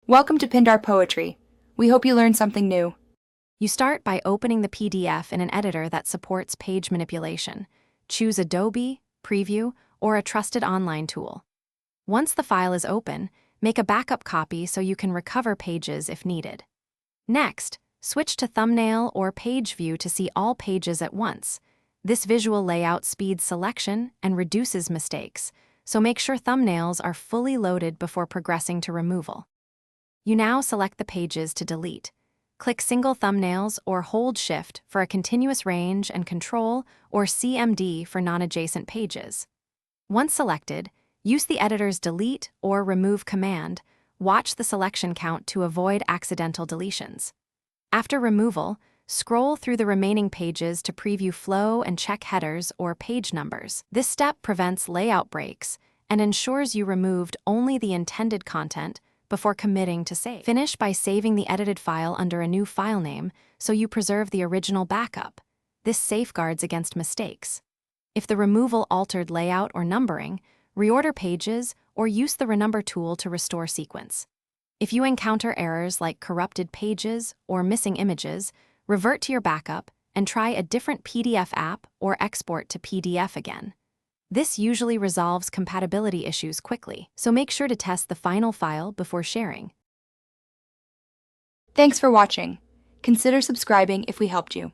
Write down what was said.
Welcome to Pindar Poetry. We hope you learned something new. You start by opening the PDF in an editor that supports page manipulation. Choose Adobe, Preview, or a trusted online tool. Once the file is open, make a backup copy so you can recover pages if needed. Next, switch to thumbnail or page view to see all pages at once. This visual layout speeds selection and reduces mistakes, so make sure thumbnails are fully loaded before progressing to removal. You now select the pages to delete. Click single thumbnails or hold Shift for a continuous range and Control or CMD for non-adjacent pages. Once selected, use the editor's Delete or Remove command. Watch the selection count to avoid accidental deletions. After removal, scroll through the remaining pages to preview flow and check headers or page numbers. This step prevents layout breaks and ensures you removed only the intended content before committing to save. Finish by saving the edited file under a new file name so you preserve the original backup. This safeguards against mistakes. If the removal altered layout or numbering, reorder pages or use the renumber tool to restore sequence. If you encounter errors like corrupted pages or missing images, revert to your backup and try a different PDF app or export to PDF again. This usually resolves compatibility issues quickly, so make sure to test the final file before sharing. Thanks for watching. Consider subscribing if we helped you.